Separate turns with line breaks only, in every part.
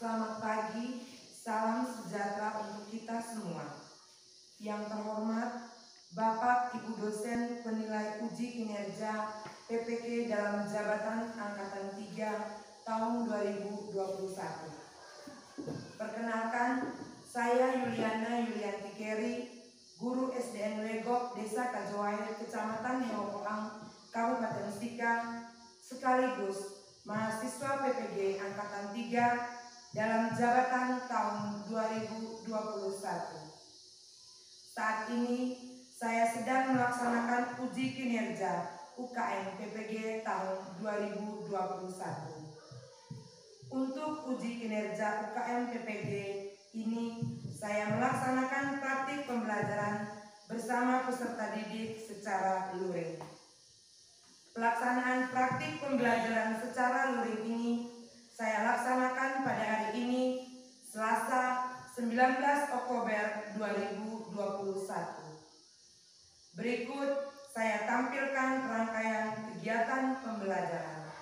Selamat pagi, salam sejahtera untuk kita semua. Yang terhormat Bapak Ibu dosen penilai uji kinerja PPG dalam jabatan Angkatan 3 tahun 2021. Perkenalkan, saya Yuliana Yulianti Keri, guru SDN Legok Desa Kajoair, Kecamatan Hewokoang, Kabupaten Sika, sekaligus mahasiswa PPG Angkatan 3 dalam jabatan tahun 2021. Saat ini saya sedang melaksanakan uji kinerja UKM PPG tahun 2021. Untuk uji kinerja UKM PPG ini saya melaksanakan praktik pembelajaran bersama peserta didik secara luring. Pelaksanaan praktik pembelajaran secara luring ini saya laksanakan pada hari ini, Selasa 19 Oktober 2021. Berikut saya tampilkan rangkaian kegiatan pembelajaran.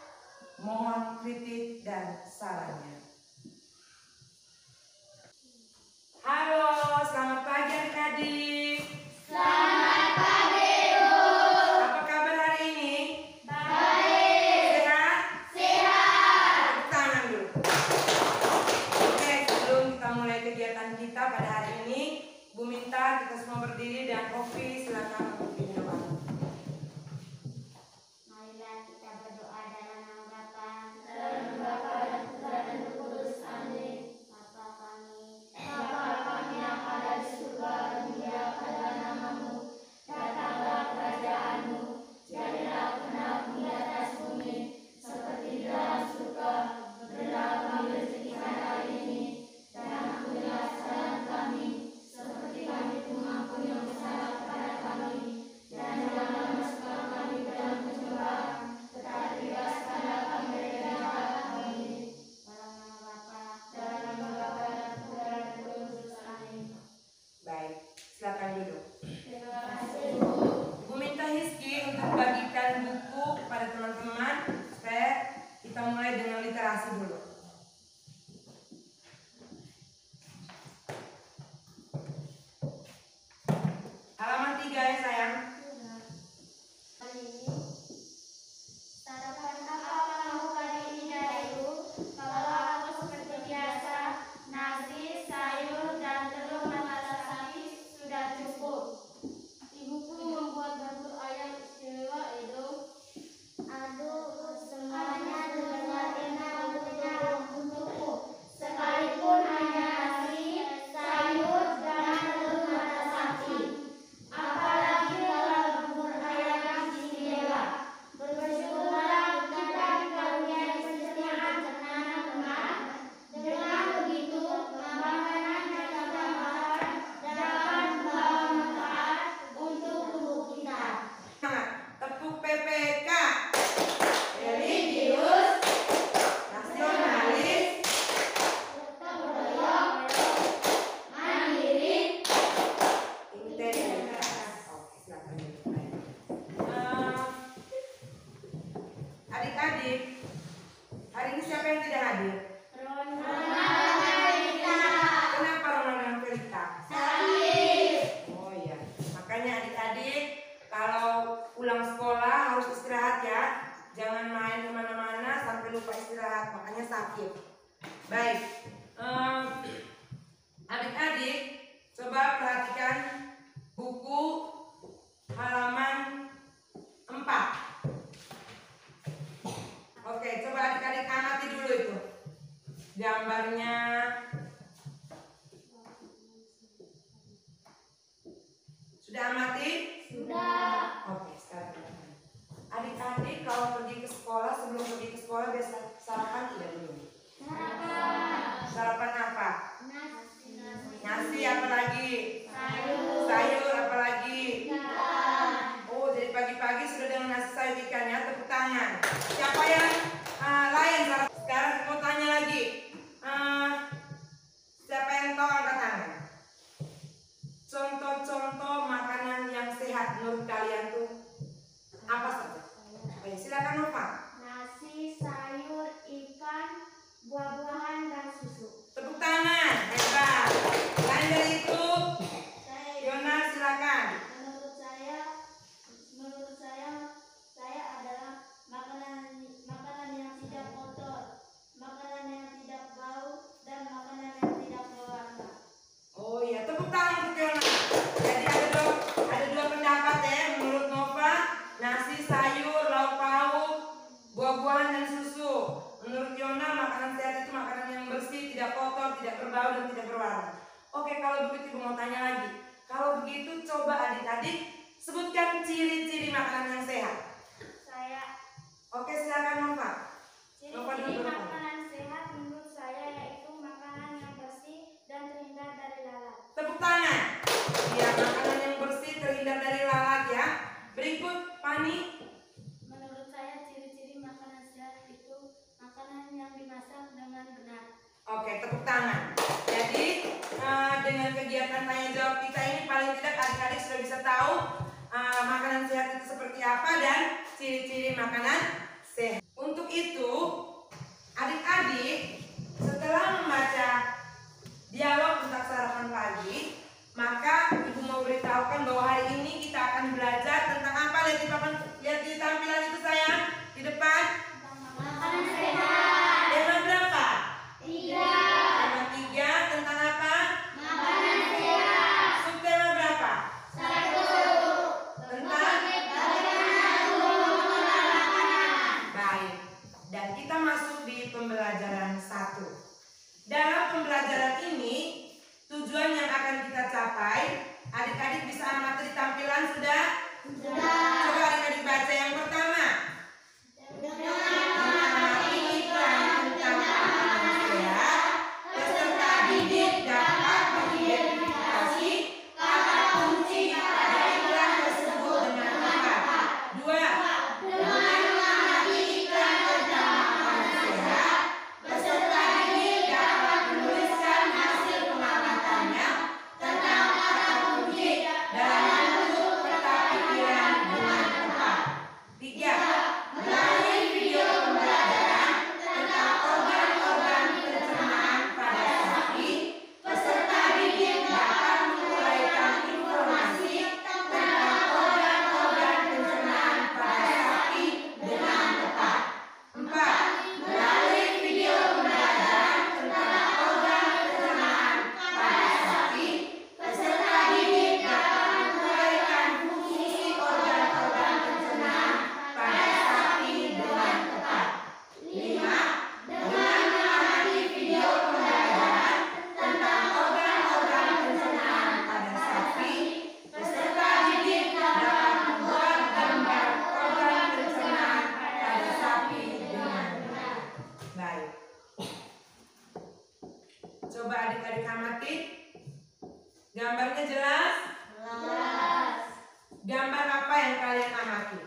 Mohon kritik dan sarannya. Halo, selamat pagi adik-adik.
Selamat pagi, Bu.
Apa kabar hari ini?
Baik.
Sehat?
Sehat.
Tepuk tangan dulu. Oke, sebelum kita mulai kegiatan kita pada hari ini, Bu minta kita semua berdiri dan Ovi silakan memimpin doa.
Marilah kita berdoa dalam nama Bapa dan Bapa dan Putra dan Roh Kudus. Amin. Bapa kami yang ada di surga, dimuliakanlah namamu. Datanglah kerajaanmu. Jadilah kehendakmu di atas bumi seperti di dalam surga. Berilah kami rezeki kami hari ini, dan ampunilah kesalahan kami seperti kami pun mengampuni yang bersalah kepada kami. Dan janganlah masukkan kami ke dalam pencobaan, tetapi bebaskanlah kami dari yang jahat. Amin. Dalam nama Bapa dan Putra dan Roh Kudus. Amin.
Baik, silakan duduk.
Terima kasih, Bu.
Bu minta Hizki untuk bagikan buku kepada teman-teman supaya kita mulai dengan literasi dulu. Halaman 3 ya sayang.
Hari ini sarapan apa kamu hari ini Ibu? Kalau aku seperti biasa, nasi, sayur, dan telur mata sapi sudah cukup. Ibuku membuat bubur ayam istimewa itu. Aduh, semuanya terdengar enak untukku. Sekalipun hanya nasi, sayur, dan telur mata sapi. Apalagi kalau bubur ayam yang istimewa. Bersyukurlah kita dikaruniai kesetiaan teman-teman. Dengan begitu, makanan yang kita makan dapat membawa manfaat untuk tubuh kita.
Semangat. Tepuk PPK.
Religius,
Nasionalis.
gotong royong, mandiri.
Integritas. Oke, silakan duduk. Adik-adik, hari ini siapa yang tidak hadir? Kenapa Ronald dan Felita? Oh iya, makanya adik-adik kalau pulang sekolah harus istirahat ya. Jangan main kemana-mana sampai lupa istirahat, makanya sakit. Baik, adik-adik coba perhatikan buku halaman 4. Oke, coba adik-adik amati dulu itu gambarnya. Sudah amati?
Sudah.
Oke, sekarang adik-adik kalau pergi ke sekolah, sebelum pergi ke sekolah biasa sarapan tidak dulu? Sarapan apa? Nasi apa lagi? Sayur apa lagi? Oh, jadi pagi-pagi sudah dengan nasi sayur ikan ya, tepuk tangan. Siapa yang lain sarapan? Sekarang mau tanya lagi. Siapa yang tahu angkat tangan? Contoh-contoh makanan yang sehat menurut kalian tuh apa saja? Baik, silakan Nova.
Nasi, sayur,
tepuk tangan. Jadi dengan kegiatan tanya jawab kita ini paling tidak adik-adik sudah bisa tahu makanan sehat itu seperti apa dan ciri-ciri makanan sehat. Untuk itu, adik-adik setelah membaca dialog tentang sarapan pagi, maka ibu mau beritahukan bahwa hari ini kita akan belajar tentang apa. Lihat di tampilan itu sayang di depan.
Makanan sehat.
Tema berapa?
3.
Tema 3 tentang apa?
Makanan sehat.
Subtema berapa?
1.
Tentang
Bagaimana mengolah makanan.
baik. Dan kita masuk di pembelajaran 1. Dalam pembelajaran ini, tujuan yang akan kita capai, adik-adik bisa amati di tampilan sudah? Coba adik-adik baca yang pertama. Mengamati iklan tentang makanan sehat, peserta didik dapat mengidentifikasi kata kunci pada iklan tersebut dengan tepat. 2. Dengan mengamati iklan tentang makanan sehat, peserta didik dapat menuliskan hasil pengamatannya tentang kata kunci dalam bentuk peta pikiran dengan tepat. 3. Melalui video pembelajaran tentang organ-organ pencernaan pada sapi, peserta didik dapat menguraikan informasi tentang organ-organ pencernaan pada sapi dengan tepat. 4. Melalui video pembelajaran tentang organ pencernaan pada sapi, peserta didik dapat menguraikan fungsi organ-organ pencernaan pada sapi dengan tepat. 5. Dengan mengamati video pembelajaran tentang organ-organ pencernaan pada sapi, peserta didik dapat membuat gambar organ pencernaan pada sapi dengan benar. Baik. Coba adik-adik amati. Gambarnya jelas? Gambar apa yang kalian amati?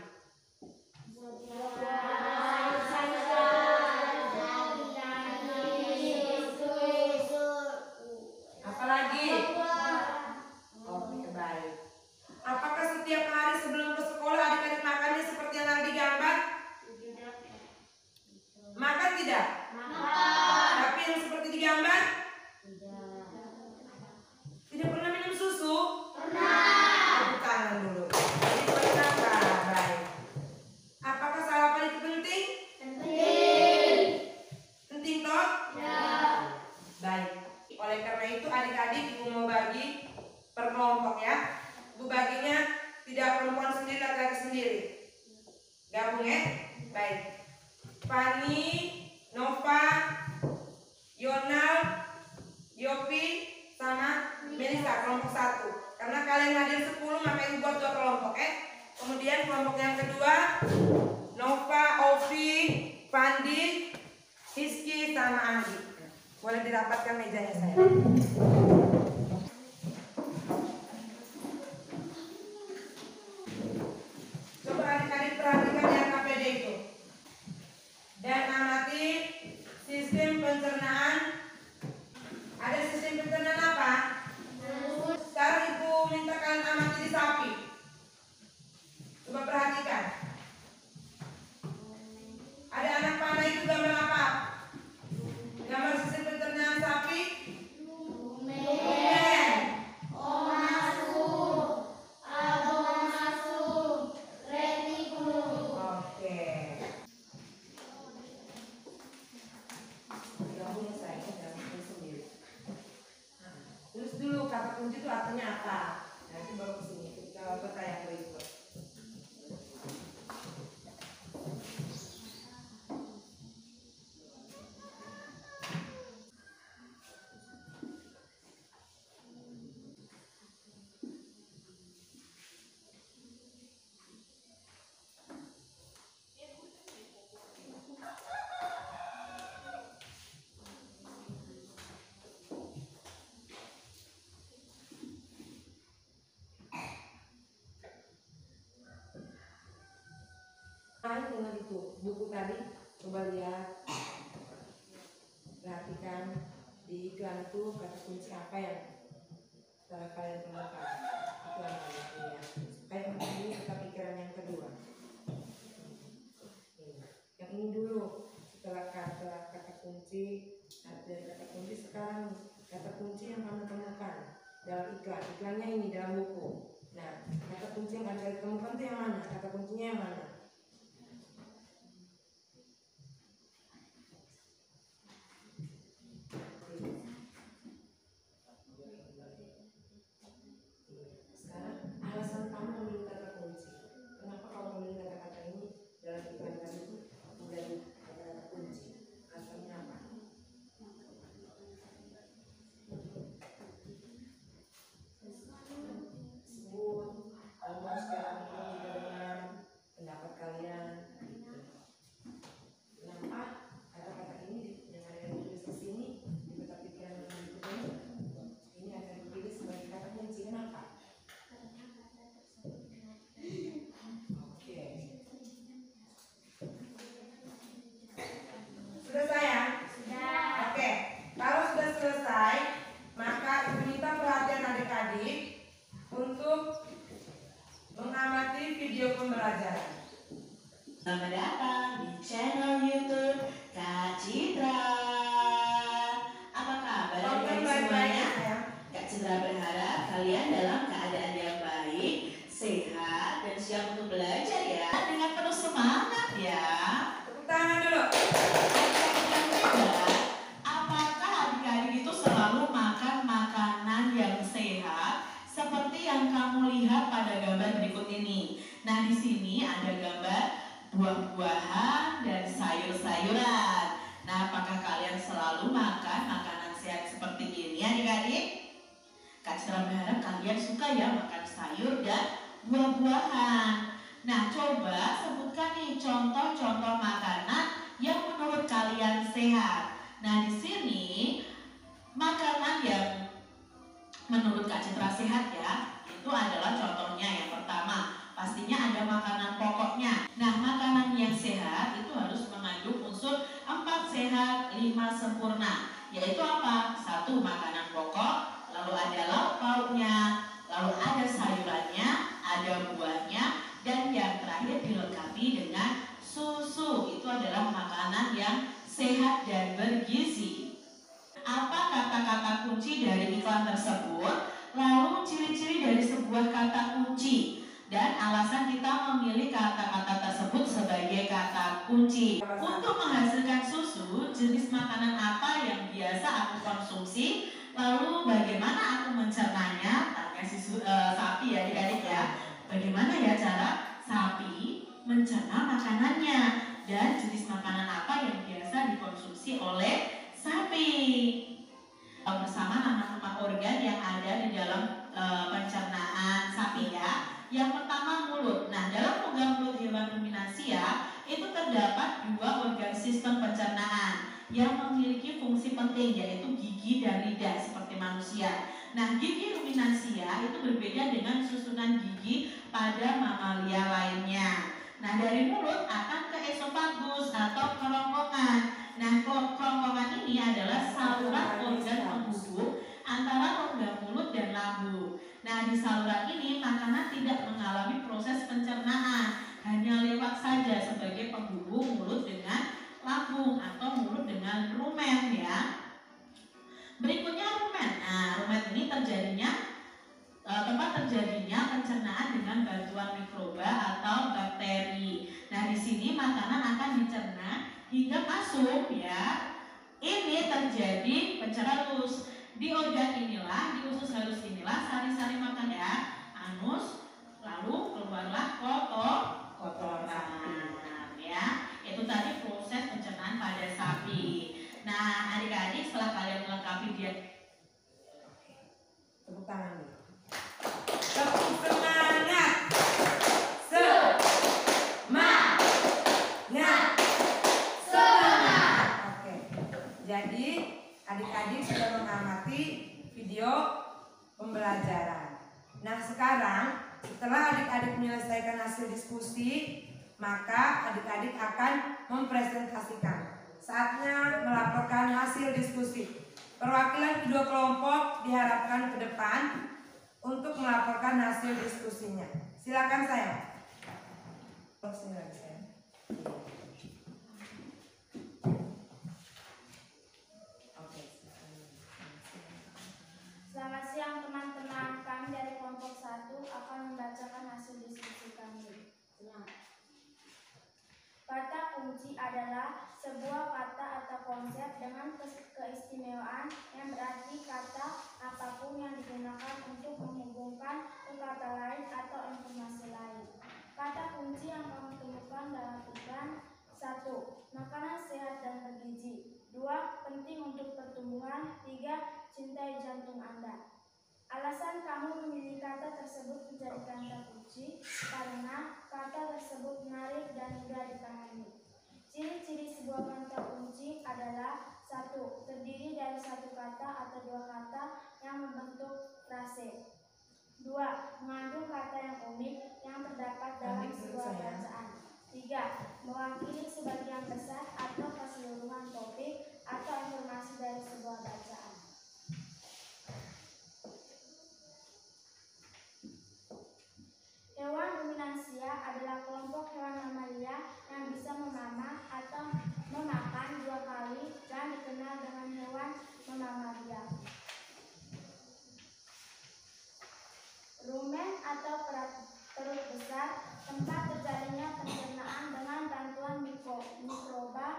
Apalagi? Oke, baik. Apakah setiap hari sebelum ke sekolah adik-adik makannya seperti yang ada di gambar? Makan tidak? Tapi yang seperti di gambar? Tidak pernah minum susu? Tepuk tangan dulu. Jadi pernah, baik. Apakah sarapan itu penting? Penting toh? Baik. Oleh karena itu adik-adik ibu mau bagi per kelompok ya. Ibu baginya tidak perempuan sendiri, laki-laki sendiri. Gabung ya? Baik. Fani, Nova, Yonal, Yopi, sama Melisa kelompok 1. Karena kalian hadir 10 maka ibu buat 2 kelompok ya. Kemudian kelompok yang kedua Nova, Ovi, Pandi, Rizky, sama Andi. Boleh dirapatkan mejanya saya. Coba adik-adik perhatikan yang KPD itu. Dan amati sistem pencernaan. Ada sistem pencernaan apa? Sekarang ibu minta kalian amati di sapi. Coba perhatikan. Ada anak panah itu gambar apa? Gambar sistem pencernaan sapi. Oke. Gabung saya jangan sendiri. Terus dulu kata kunci itu artinya apa? Nanti baru kesini ke peta yang berikut. Dengan itu buku tadi coba lihat, perhatikan di iklan itu kata kunci apa yang setelah kalian temukan. Itu yang kalian lihat. Supaya ini tetap pikiran yang kedua. Yang ini dulu. Setelah kata kunci, dari kata kunci sekarang kata kunci yang kamu temukan dalam iklan. Iklannya ini dalam buku. Nah, kata kunci yang Anda temukan itu yang mana? Kata kuncinya yang mana? Sekarang alasan kamu memilih kata kunci. Kenapa kamu memilih kata-kata ini dalam iklan tadi itu menjadi kata-kata kunci? Alasannya apa? Sebut, ngomong secara umum juga dengan pendapat kalian. Kenapa kata-kata ini yang ada ditulis di sini tetap pikiran yang ditulis ini akan dipilih sebagai kata kunci? Kenapa? Oke. Selesai ya?
Sudah.
Oke. Kalau sudah selesai, maka ibu minta perhatian adik-adik untuk mengamati video pembelajaran.
Selamat datang di channel YouTube Kak Citra. Apa kabar adik-adik semuanya? Kak Citra berharap kalian dalam keadaan yang baik, sehat, dan siap untuk belajar ya. Dengan penuh semangat ya.
Tepuk tangan dulu.
Adik-adik yang hebat, apakah adik-adik itu selalu makan makanan yang sehat seperti yang kamu lihat pada gambar berikut ini? Nah, di sini ada gambar buah-buahan dan sayur-sayuran. Nah, apakah kalian selalu makan makanan sehat seperti ini adik-adik? Kak Citra berharap kalian suka ya makan sayur dan buah-buahan. Nah, coba sebutkan nih contoh-contoh makanan yang menurut kalian sehat. Nah, di sini makanan yang menurut Kak Citra sehat ya, itu adalah contohnya yang pertama. Pastinya ada makanan pokoknya. Nah, makanan yang sehat itu harus mengandung unsur 4 sehat, 5 sempurna. Yaitu apa? 1. Makanan pokok, lalu ada lauk pauknya, lalu ada sayurannya, ada buahnya, dan yang terakhir dilengkapi dengan susu. Itu adalah makanan yang sehat dan bergizi. Apa kata-kata kunci dari iklan tersebut? Lalu ciri-ciri dari sebuah kata kunci dan alasan kita memilih kata-kata tersebut sebagai kata kunci. Untuk menghasilkan susu, jenis makanan apa yang biasa aku konsumsi? Lalu bagaimana aku mencernanya? Tanya sapi ya adik-adik ya. Bagaimana ya cara sapi mencerna makanannya? Dan jenis makanan apa yang biasa dikonsumsi oleh sapi? Bersama nama-nama organ yang ada di dalam pencernaan sapi ya. Yang pertama mulut. Nah, dalam organ mulut hewan ruminasia itu terdapat 2 organ sistem pencernaan yang memiliki fungsi penting, yaitu gigi dan lidah seperti manusia. Nah, gigi ruminasia itu berbeda dengan susunan gigi pada mamalia lainnya. Nah, dari mulut akan ke esofagus atau kerongkongan. Nah, kerongkongan ini adalah saluran organ penghubung antara rongga mulut dan lambung. Nah, di saluran ini makanan tidak mengalami proses pencernaan, hanya lewat saja sebagai penghubung mulut dengan lambung atau mulut dengan rumen ya. Berikutnya rumen. Nah, rumen ini tempat terjadinya pencernaan dengan bantuan mikroba atau bakteri. Nah, di sini makanan akan dicerna hingga masuk ya. Ini terjadi penceralus. Di organ inilah, di usus halus inilah sari-sari makan ya, anus, lalu keluarlah kotoran ya. Itu tadi proses pencernaan pada sapi. Nah, adik-adik setelah kalian melengkapi dia,
Tepuk tangan dulu. Tepuk semangat. Semangat. Oke. Jadi adik-adik sudah mengamati video pembelajaran. Nah, sekarang setelah adik-adik menyelesaikan hasil diskusi, maka adik-adik akan mempresentasikan. Saatnya melaporkan hasil diskusi. Perwakilan kedua kelompok diharapkan ke depan untuk melaporkan hasil diskusinya. Silakan sayang. Silakan sayang.
Selamat siang teman-teman, kami dari kelompok 1 akan membacakan hasil diskusi kami. Kata kunci adalah sebuah kata atau konsep dengan keistimewaan yang berarti kata apapun yang digunakan untuk menghubungkan ke kata lain atau informasi lain. Kata kunci yang kamu temukan dalam iklan: 1. Makanan sehat dan bergizi. 2. Penting untuk pertumbuhan. 3. Cintai jantung Anda. Alasan kamu memilih kata tersebut menjadi kata kunci karena kata tersebut menarik dan mudah dipahami. Ciri-ciri sebuah kata kunci adalah: 1. Terdiri dari satu kata atau dua kata yang membentuk frase. 2. Mengandung kata yang unik yang terdapat dalam sebuah bacaan. 3. Mewakili sebagian besar atau keseluruhan topik atau informasi dari sebuah bacaan. Hewan ruminansia adalah kelompok hewan mamalia yang bisa memamah atau memakan 2 kali dan dikenal dengan hewan memamalia. Rumen atau perut besar, tempat terjadinya pencernaan dengan bantuan mikroba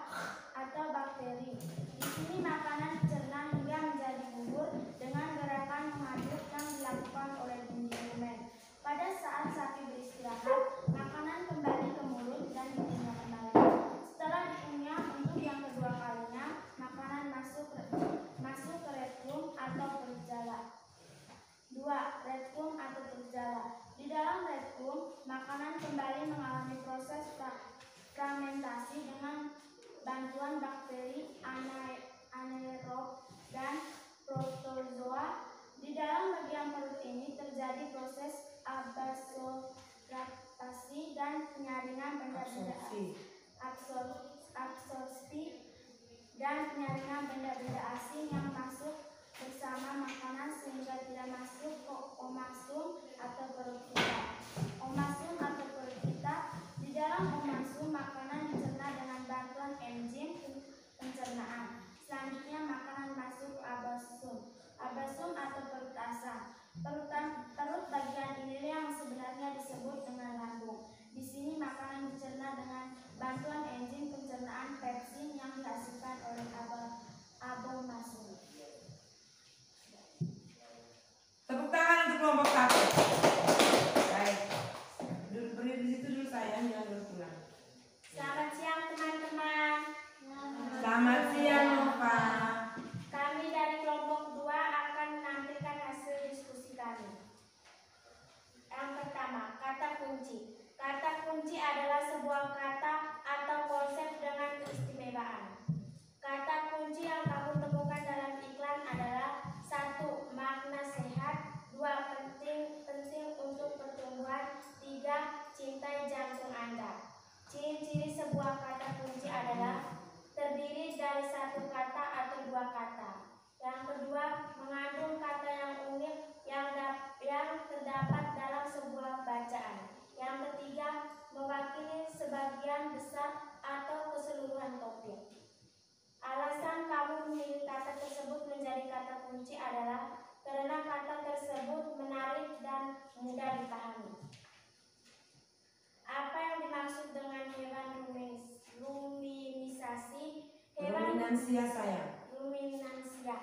atau bakteri. Di sini makanan dicerna hingga menjadi bubur dengan gerakan mengaduk yang dilakukan oleh dinding rumen. Pada saat sapi beristirahat, makanan kembali ke mulut dan dikunyah kembali. Setelah dikunyah untuk yang kedua kalinya, makanan masuk ke rektum atau perut jala. 2. Rektum atau perut jala. Di dalam rektum, makanan kembali mengalami proses fermentasi dengan bantuan bakteri anaerob dan protozoa. Di dalam bagian perut ini terjadi proses absorpsi dan penyaringan benda-benda asing yang masuk bersama makanan sehingga tidak masuk ke omasum atau perut kita. Omasum atau perut kita. Di dalam omasum, makanan dicerna dengan bantuan enzim pencernaan. Selanjutnya makanan masuk ke abasum atau perut asam. Perut bagian ini yang sebenarnya disebut dengan lambung. Di sini makanan dicerna dengan bantuan enzim pencernaan pepsin yang dihasilkan oleh abomasum.
Tepuk tangan untuk kelompok 1. Baik. Berdiri di situ dulu sayang, jangan dulu pulang.
Selamat siang teman-teman.
Selamat siang Nova.
Kami dari kelompok 2 akan menampilkan hasil diskusi kami. Yang pertama, kata kunci. Kata kunci adalah sebuah kata atau konsep dengan keistimewaan. Kata kunci yang kamu temukan dalam iklan adalah: 1. Makna sehat. 2. Penting untuk pertumbuhan. 3. Cintai jantung Anda. Ciri-ciri sebuah kata kunci adalah: terdiri dari satu kata atau dua kata. Yang kedua, mengandung kata yang unik yang terdapat dalam sebuah bacaan. Yang ketiga, mewakili sebagian besar atau keseluruhan topik. Alasan kamu memilih kata tersebut menjadi kata kunci adalah karena kata tersebut menarik dan mudah dipahami. Apa yang dimaksud dengan hewan ruminisasi?
Ruminansia sayang.
Ruminansia.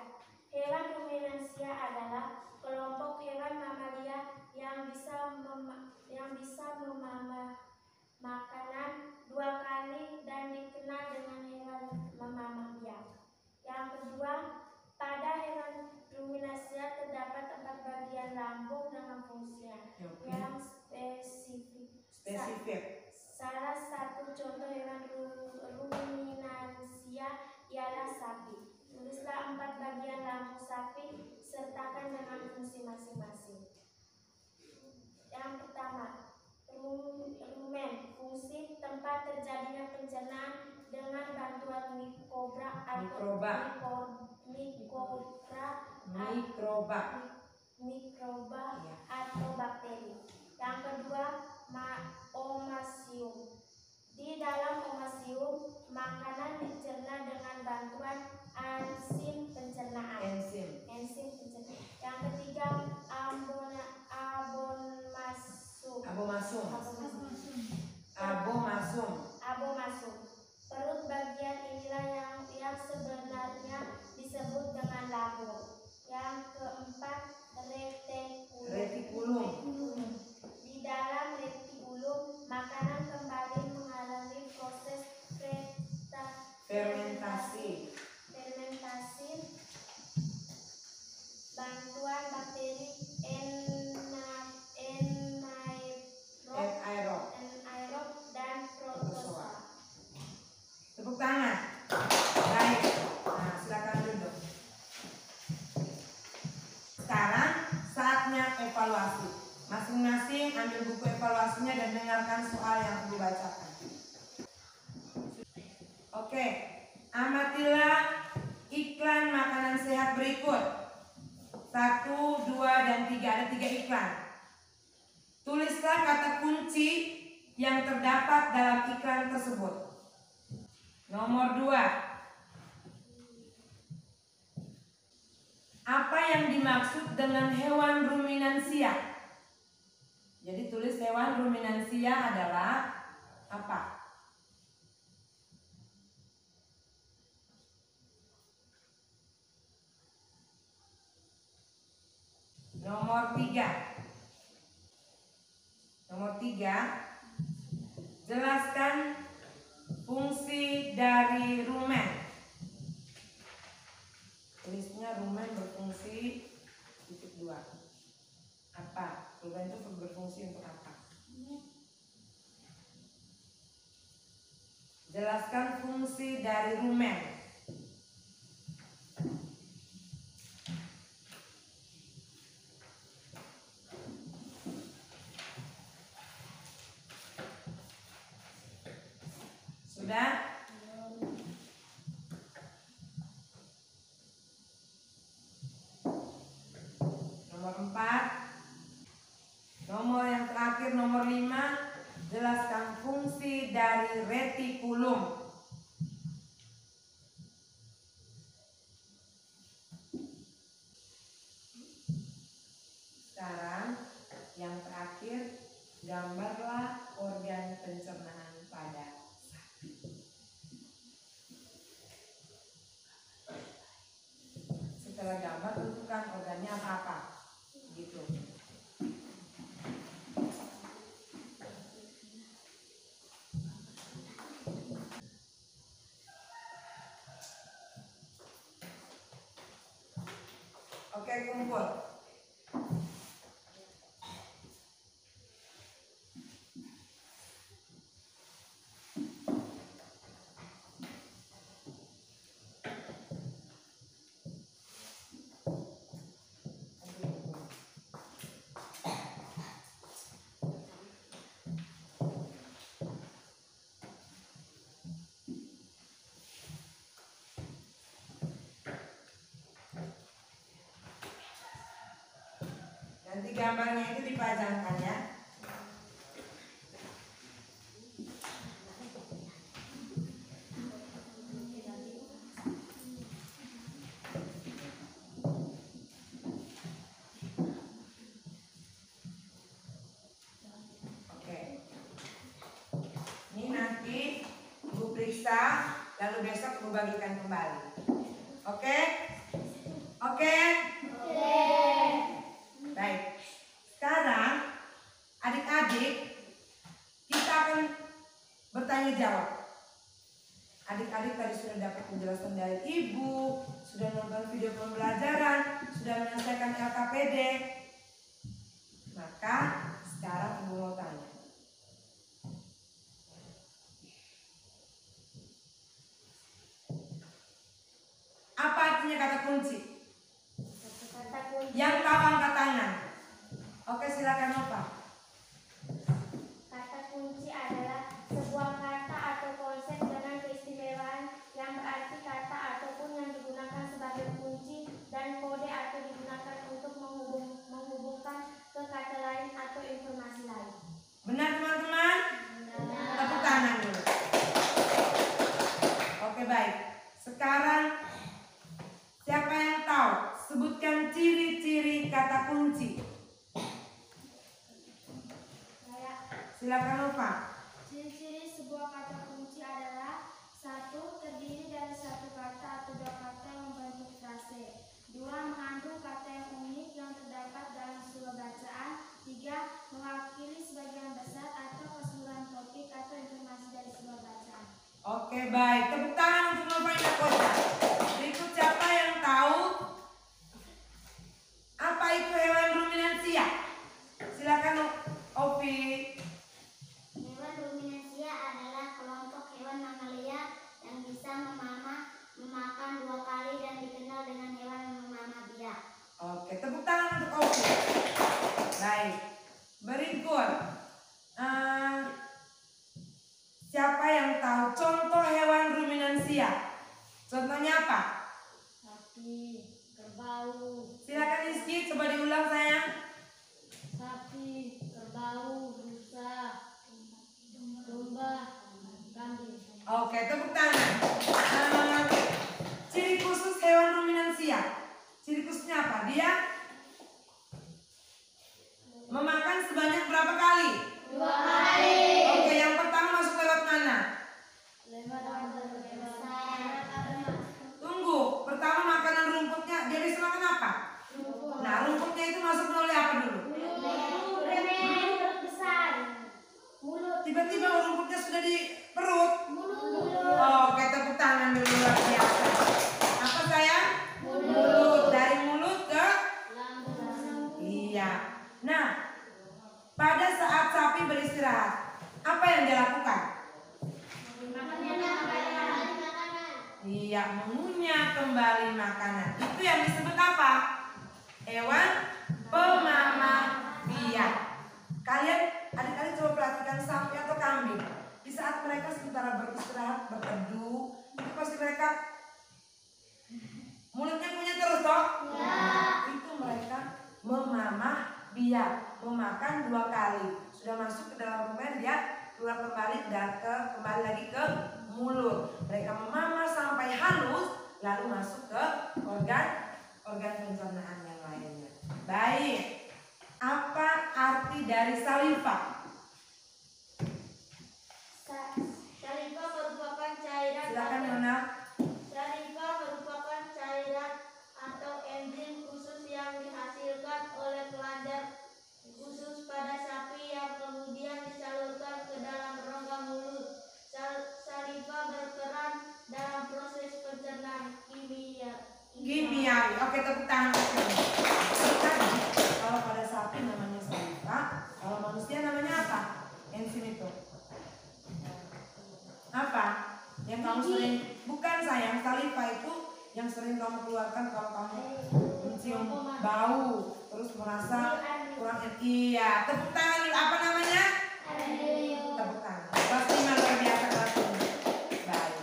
Hewan ruminansia adalah kelompok hewan mamalia yang bisa memamah makanan 2 kali dan dikenal dengan hewan mamalia. Yang kedua, pada hewan ruminansia terdapat 4 bagian lambung dengan fungsinya yang spesifik. Salah satu contoh hewan ruminansia ialah sapi. Tulislah 4 bagian lambung sapi, sertakan dengan fungsi masing-masing. Yang pertama, rumen, fungsi tempat terjadinya pencernaan dengan bantuan mikroba atau
Mikroba.
mikroba
Ya.
atau bakteri. Yang kedua, omasium. Di dalam omasium, makanan dicerna dengan bantuan enzim pencernaan.
Enzim.
Yang ketiga, abomasum. Perut bagian inilah yang sebenarnya disebut dengan lambung. Yang keempat, retikulum. Di dalam retikulum, makanan kembali mengalami proses
Fermentasi.
Bantuan bakteri anaerob dan protozoa.
Tepuk tangan. Baik. Nah, silakan duduk. Sekarang saatnya evaluasi. Masing-masing ambil buku evaluasinya dan dengarkan soal yang Ibu bacakan. Oke, amatilah iklan makanan sehat berikut. 1, 2, dan 3. Ada 3 iklan. Tulislah kata kunci yang terdapat dalam iklan tersebut. Nomor 2. Apa yang dimaksud dengan hewan ruminansia? Jadi tulis hewan ruminansia adalah apa? Nomor 3. Jelaskan fungsi dari rumen. Tulisnya rumen berfungsi titik 2. Apa? Rumen itu berfungsi untuk apa? Jelaskan fungsi dari rumen. Sudah? Nomor 4. Nomor yang terakhir, nomor 5. Jelaskan fungsi dari retikulum. Sekarang yang terakhir, gambarlah organ pencernaan pada sapi. Setelah gambar, tentukan organnya apa-apa. Gitu. Oke, kumpul. Nanti gambarnya itu dipajangkan ya. Oke. Ini nanti Ibu periksa, lalu besok Ibu bagikan kembali. Oke? Oke? Baik, sekarang adik-adik kita akan bertanya jawab. Adik-adik tadi sudah dapat penjelasan dari Ibu, sudah nonton video pembelajaran, sudah menyelesaikan LKPD. Maka sekarang Ibu mau tanya. Apa artinya kata kunci? Yang tahu angkat tangan. Oke, silakan Nova.
Kata kunci adalah sebuah kata atau konsep dengan keistimewaan yang berarti
Oke, baik. Tepuk tangan untuk Nova Indah Koca. Berikut siapa yang tahu apa itu hewan ruminansia? Silakan Ovi.
Hewan ruminansia adalah kelompok hewan mamalia yang bisa memakan 2 kali dan dikenal dengan hewan memamah biak.
Oke, tepuk tangan untuk Ovi. Baik. Berikut. Siapa yang tahu contoh hewan ruminansia? Contohnya apa?
Sapi, kerbau,
Silakan Rizky, coba diulang sayang.
sapi, kerbau, rusa, domba, kambing.
Oke, tepuk tangan. Ciri khusus hewan ruminansia. Ciri khususnya apa? Dia memakan sebanyak berapa kali?
2 kali.
Oke, yang pertama masuk lewat mana? Tunggu, pertama makanan rumputnya dia bisa makan apa? Nah, rumputnya itu masuk melalui apa dulu? Tiba-tiba rumputnya sudah di perut. Oke, tepuk tangan dulu, luar biasa. Apa sayang? Mulut. Dari mulut ke? Iya. Nah, pada saat sapi beristirahat, apa yang dia lakukan? Iya, mengunyah kembali makanan. Itu yang disebut apa? Hewan pemamah biak. Kalian adik-adik coba perhatikan sapi atau kambing. Di saat mereka sementara beristirahat, berteduh, itu pasti mereka mulutnya punya terus toh?
Ya.
Itu mereka memamah biak, memakan 2 kali. Sudah masuk ke dalam permen, dia keluar kembali dan kembali lagi ke mulut. Mereka memamah sampai halus, lalu masuk ke organ pencernaan yang lainnya. Baik. Apa arti dari saliva?
Saliva merupakan cairan.
Silakan Nona.
Saliva merupakan cairan atau enzim khusus yang dihasilkan oleh kelenjar khusus pada sapi yang kemudian disalurkan ke dalam rongga mulut. Saliva berperan dalam proses pencernaan
Kimiawi. Oke, tepuk tangan. Tadi kalau pada sapi namanya saliva, kalau manusia namanya apa? Enzim itu. Apa? Yang kamu sering, bukan sayang, saliva itu yang sering kamu keluarkan kalau kamu mencium bau, terus merasa kurang iya. Tepuk tangan dulu, apa namanya? Tepuk tangan. Kelas 5 luar biasa kelas 5. Baik.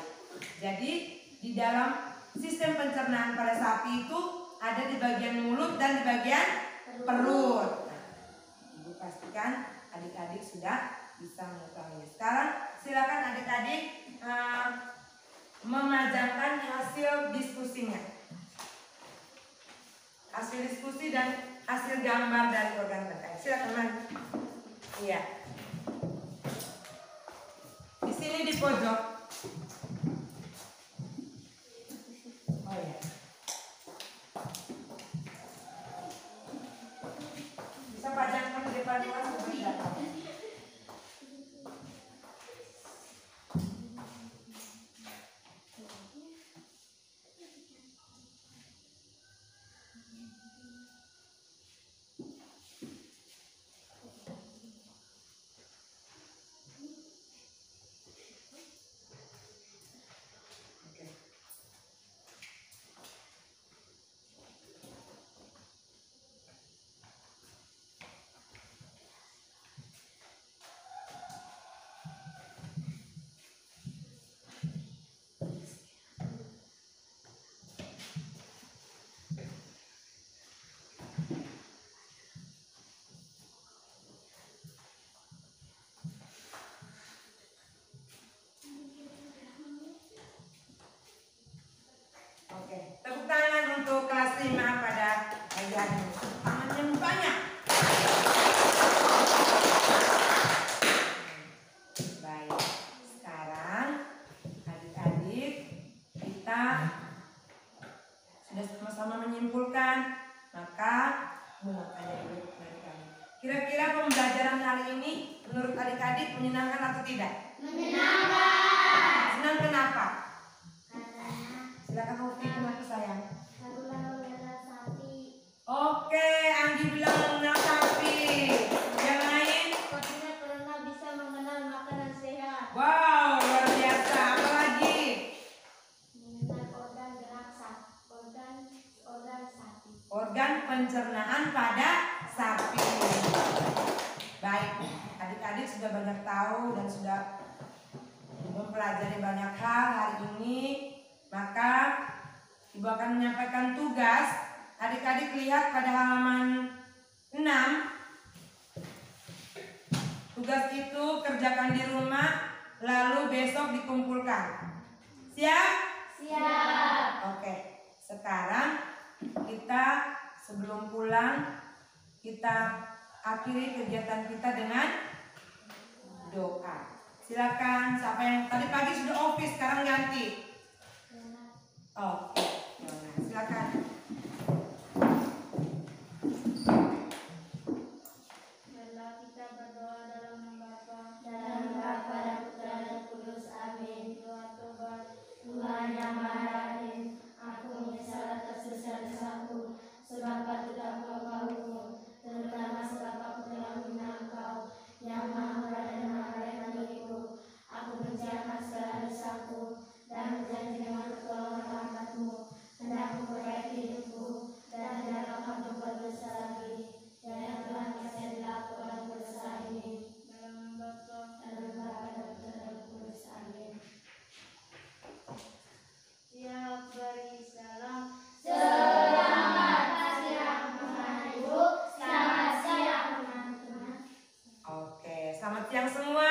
Jadi di dalam sistem pencernaan pada sapi itu ada di bagian mulut dan di bagian perut. Nah, Ibu pastikan adik-adik sudah bisa mengetahui. Sekarang silakan adik-adik memajangkan hasil diskusinya. Hasil diskusi dan hasil gambar dari organ terkait. Silakan maju. Iya. Di sini di pojok. Oh ya. Bisa pajangkan di depan kelas supaya dapat. Oke, tepuk tangan untuk kelas 5 pada pagi hari ini. Tangan yang banyak. Baik, sekarang adik-adik kita sudah sama-sama menyimpulkan, maka tanya dulu dari kami. Kira-kira pembelajaran hari ini menurut adik-adik menyenangkan atau tidak?
Menyenangkan.
Senang kenapa?
Karena
Silakan Hoki, kenapa sayang?
aku mengenal sapi.
Oke, Anggi bilang mengenal sapi. Yang lain?
Pastinya karena bisa mengenal makanan sehat.
Wow, luar biasa. Apa lagi?
Mengenal organ gerak sapi. Organ sapi.
Organ pencernaan pada sapi. Baik, adik-adik sudah banyak tahu dan sudah mempelajari banyak hal hari ini. Maka Ibu akan menyampaikan tugas. Adik-adik lihat pada halaman 6. Tugas itu kerjakan di rumah, lalu besok dikumpulkan. Siap?
Siap.
Oke, sekarang kita sebelum pulang kita akhiri kegiatan kita dengan doa. Silakan, siapa yang tadi pagi sudah office, sekarang ganti. Oke, silakan.
Marilah kita berdoa dalam nama Bapa, dan Putra dan Kudus. Amin. Doa tobat. Tuhan yang Maha Rahim, aku menyesal atas dosa-dosaku, sebab aku tidak mengetahuimu, terutama sebab aku telah menghina Engkau, yang Maha Murah dan Maha Baik bagiku. Aku menjalankan segala dosaku dan berjanji dengan pertolongan rahmat-Mu, hendak memperbaiki hidupku dan tidak akan berbuat dosa lagi. Ya Tuhan, kasihilah aku orang berdosa ini. Dalam nama Bapa dan Putra dan Kudus. Amin. Siap beri salam. Selamat siang teman-teman. Ibu. Selamat siang teman-teman.
Oke, selamat siang semua.